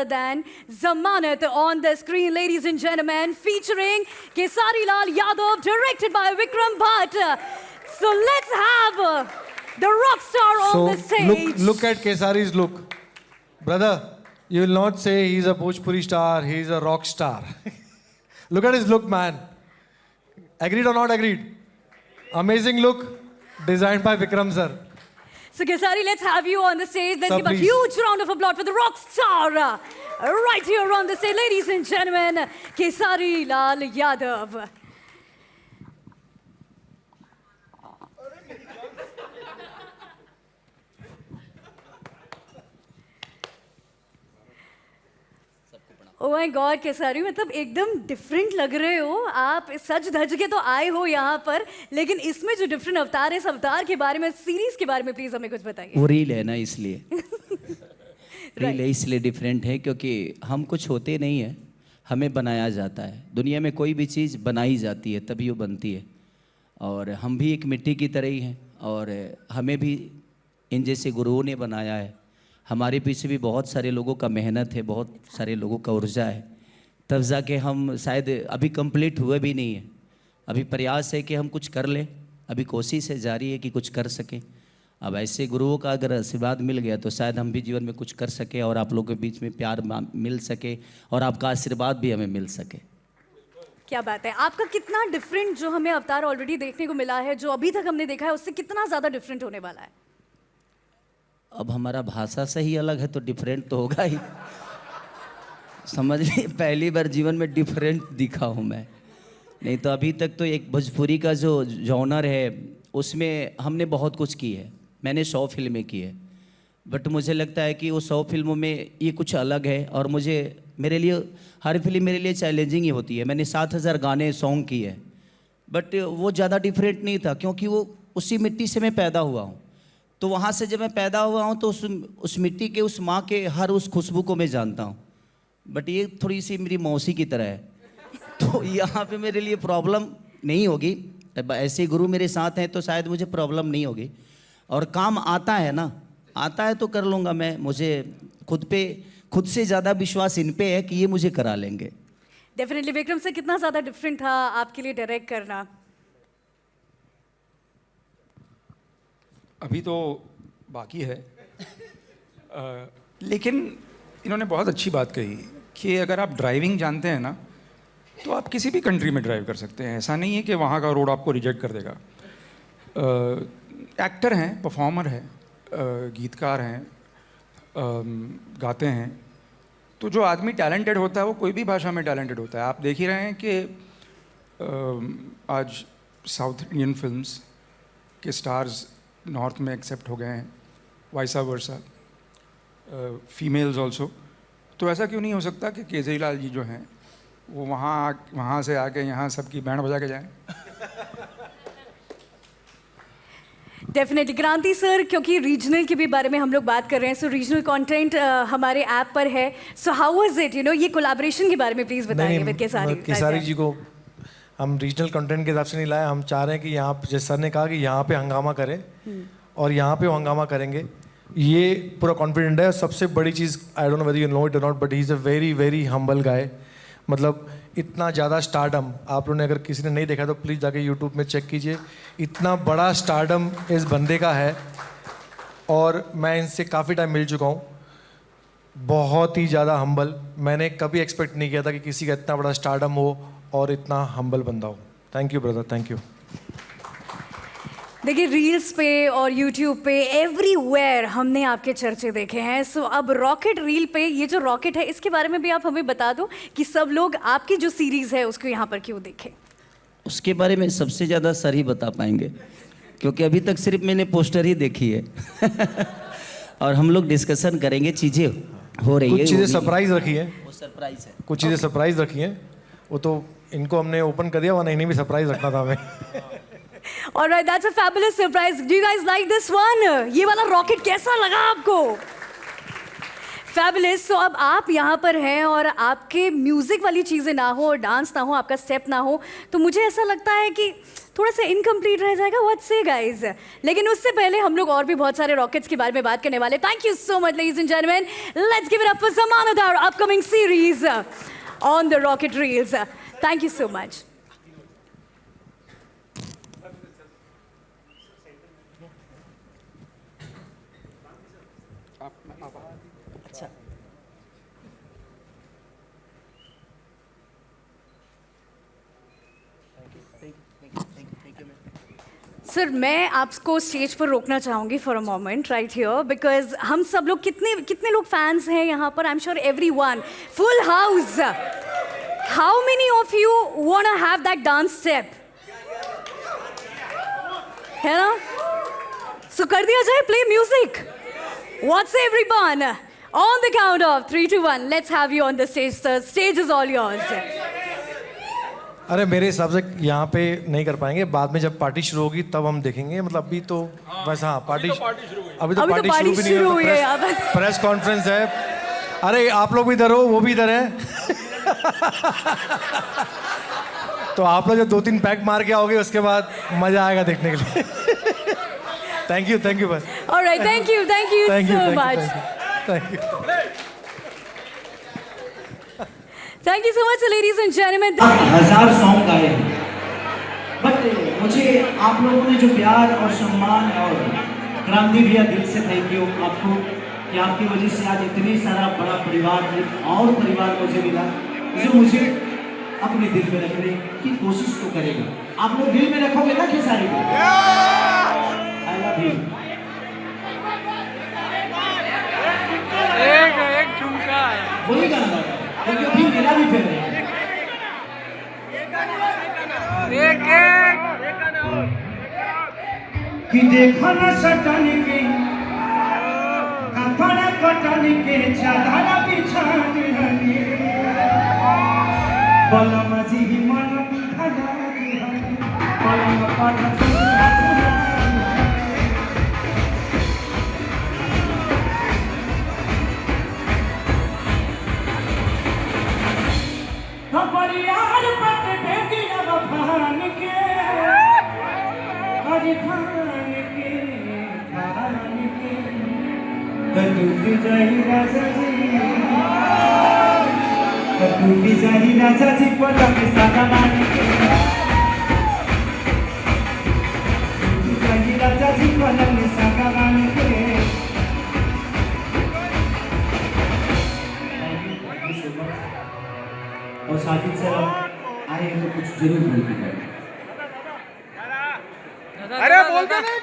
than Zamanat on the screen, ladies and gentlemen, featuring Kesari Lal Yadav, directed by Vikram Bhatt. So let's have the rock star on the stage. Look at Kesari's look. Brother, you will not say he's a Bhojpuri star, he's a rock star. Look at his look, man. Agreed or not agreed? Amazing look, designed by Vikram sir. So Kesari, let's have you on the stage. Let's Sir, give a please. huge round of applause for the rock star right here on the stage. Ladies and gentlemen, Kesari Lal Yadav. Oh my God Khesari, मतलब एकदम different लग रहे हो आप। सज धज के तो आए हो यहाँ पर, लेकिन इसमें जो डिफरेंट अवतार है, इस अवतार के बारे में, सीरीज के बारे में प्लीज हमें कुछ बताइए। वो रील है ना, इसलिए रील है, इसलिए डिफरेंट है, क्योंकि हम कुछ होते नहीं हैं, हमें बनाया जाता है। दुनिया में कोई भी चीज़ बनाई जाती है तभी वो बनती है, और हम भी एक मिट्टी की तरह ही हैं, और हमें भी इन जैसे गुरुओं ने बनाया है। हमारे पीछे भी बहुत सारे लोगों का मेहनत है, बहुत सारे लोगों का ऊर्जा है, तब जाके हम शायद अभी कंप्लीट हुए भी नहीं है। अभी प्रयास है कि हम कुछ कर लें, अभी कोशिश है जारी है कि कुछ कर सकें। अब ऐसे गुरुओं का अगर आशीर्वाद मिल गया तो शायद हम भी जीवन में कुछ कर सकें, और आप लोगों के बीच में प्यार मिल सके, और आपका आशीर्वाद भी हमें मिल सके। क्या बात है। आपका कितना डिफरेंट जो हमें अवतार ऑलरेडी देखने को मिला है, जो अभी तक हमने देखा है, उससे कितना ज़्यादा डिफरेंट होने वाला है? अब हमारा भाषा से ही अलग है तो डिफरेंट तो होगा ही। समझ ली, पहली बार जीवन में डिफरेंट दिखा हूँ मैं, नहीं तो अभी तक तो एक भोजपुरी का जो जॉनर है उसमें हमने बहुत कुछ की है। मैंने 100 फिल्में की है, बट मुझे लगता है कि वो 100 फिल्मों में ये कुछ अलग है, और मेरे लिए हर फिल्म मेरे लिए चैलेंजिंग ही होती है। मैंने 7000 गाने सॉन्ग किए, बट वो ज़्यादा डिफरेंट नहीं था, क्योंकि वो उसी मिट्टी से मैं पैदा हुआ हूँ। तो वहाँ से जब मैं पैदा हुआ हूँ तो उस मिट्टी के, उस माँ के हर उस खुशबू को मैं जानता हूँ। बट ये थोड़ी सी मेरी मौसी की तरह है, तो यहाँ पे मेरे लिए प्रॉब्लम नहीं होगी। ऐसे गुरु मेरे साथ हैं तो शायद मुझे प्रॉब्लम नहीं होगी, और काम आता है ना, आता है तो कर लूँगा मैं। मुझे खुद से ज़्यादा विश्वास इन पे है कि ये मुझे करा लेंगे। डेफिनेटली। विक्रम से कितना ज़्यादा डिफरेंट था आपके लिए डायरेक्ट करना? अभी तो बाकी है, लेकिन इन्होंने बहुत अच्छी बात कही कि अगर आप ड्राइविंग जानते हैं ना तो आप किसी भी कंट्री में ड्राइव कर सकते हैं। ऐसा नहीं है कि वहाँ का रोड आपको रिजेक्ट कर देगा। एक्टर हैं, परफॉर्मर हैं, गीतकार हैं, गाते हैं, तो जो आदमी टैलेंटेड होता है वो कोई भी भाषा में टैलेंटेड होता है। आप देख ही रहे हैं कि आज साउथ इंडियन फिल्म्स के स्टार्स नॉर्थ में एक्सेप्ट हो गए हैं, वाइसा वर्सा, फीमेल्स ऑल्सो। तो ऐसा क्यों नहीं हो सकता कि केजरी लाल जी जो हैं वो वहाँ से आके यहाँ सबकी बैंड बजा के जाएं? डेफिनेटली। क्रांति सर, क्योंकि रीजनल के भी बारे में हम लोग बात कर रहे हैं, सो रीजनल कंटेंट हमारे ऐप पर है। सो हाउ वाज इट, ये कोलैबोरेशन के बारे में प्लीज बताइए विद केसारी जी को हम रीजनल कंटेंट के हिसाब से नहीं लाए। हम चाह रहे हैं कि यहाँ जैसे सर ने कहा कि यहाँ पे हंगामा करें, और यहाँ पे वो हंगामा करेंगे, ये पूरा कॉन्फिडेंट है। सबसे बड़ी चीज़, I don't know whether you know it or not, but he is a very very humble guy. मतलब इतना ज़्यादा स्टारडम, आप लोगों ने अगर किसी ने नहीं देखा तो प्लीज़ जाके यूट्यूब में चेक कीजिए। इतना बड़ा स्टारडम इस बंदे का है, और मैं इनसे काफ़ी टाइम मिल चुका हूँ। बहुत ही ज़्यादा हम्बल। मैंने कभी एक्सपेक्ट नहीं किया था कि किसी का इतना बड़ा स्टारडम हो और इतना हम्बल बंदा हो। Thank you brother, thank you. देखिए, रील्स पे और यूट्यूब पे एवरीवेयर हमने आपके चर्चे देखे हैं। सो अब रॉकेट रील पे, ये जो रॉकेट है इसके बारे में भी आप हमें बता दो कि सब लोग आपकी जो सीरीज़ है उसको यहाँ पर क्यों देखें। उसके बारे में सबसे ज़्यादा सर ही बता पाएंगे, क्योंकि अभी तक सिर्फ मैंने पोस्टर ही देखी है। और हम लोग डिस्कशन करेंगे, चीज़ें हो रही है, कुछ चीज़ें सरप्राइज रखी है, वो सरप्राइज है। कुछ चीज़ें सरप्राइज रखी हैं, वो तो इनको हमने ओपन कर दिया, वरना इन्हें भी सरप्राइज रखना था हमें। Alright, that's a fabulous surprise. Do you guys like this one? ये वाला रॉकेट कैसा लगा आपको? फैबुलस। सो अब आप यहाँ पर हैं और आपके म्यूजिक वाली चीज़ें ना हो और डांस ना हो, आपका स्टेप ना हो, तो मुझे ऐसा लगता है कि थोड़ा सा इनकम्प्लीट रह जाएगा। व्हाट से गाइज? लेकिन उससे पहले हम लोग और भी बहुत सारे रॉकेट्स के बारे में बात करने वाले। Thank you so much ladies and gentleman, let's give it up for Samantha, our upcoming series on the rocket reels. Thank you so much. Sir मैं आपको स्टेज पर रोकना चाहूँगी for a moment right here, because हम सब लोग कितने लोग फैंस हैं यहाँ पर? I am sure everyone, full house. How many of you want to have that dance step? है ना? सो कर दिया जाए play music. What's everyone? On the count of 3, 2, 1, let's have you on the stage sir. Stage is all yours. अरे मेरे हिसाब से यहाँ पे नहीं कर पाएंगे, बाद में जब पार्टी शुरू होगी तब हम देखेंगे। मतलब अभी तो बस हाँ पार्टी अभी तो पार्टी शुरू भी नहीं हुई है। प्रेस कॉन्फ्रेंस है। अरे आप लोग भी इधर हो, वो भी इधर है। तो आप लोग जब 2-3 पैक मार के आओगे उसके बाद मजा आएगा देखने के लिए। थैंक यू बस। Alright, thank you so much. Thank you. Thank you so much, ladies and gentlemen. 1000 song गाए हैं, बट मुझे आप लोगों ने जो प्यार और सम्मान और क्रांति भैया, दिल से थैंक यू आपको कि आपकी वजह से आज इतनी सारा बड़ा परिवार, और परिवार मुझे मिला जो मुझे अपने दिल में रखने की कोशिश तो करेगा। आप लोग दिल में रखोगे ना खेसारी को? I love you. एक झुमका वही गाना गाओ, क्योंकि अभी मेरा भी फेवरेट है। कि देखो ना सटन के कपड़ा कटन के चादर बिछान हनी, बलम जी मन बिखरा हनी, बलम पाठ परिवार पट बेटी भान के हरि भान के कटुकी जाही राजा जी पलक सादा मान के, जाही राजा जी पलक सादा मान के। और साजिद सर आए तो कुछ जरूर बोल के। अरे बोलते नहीं।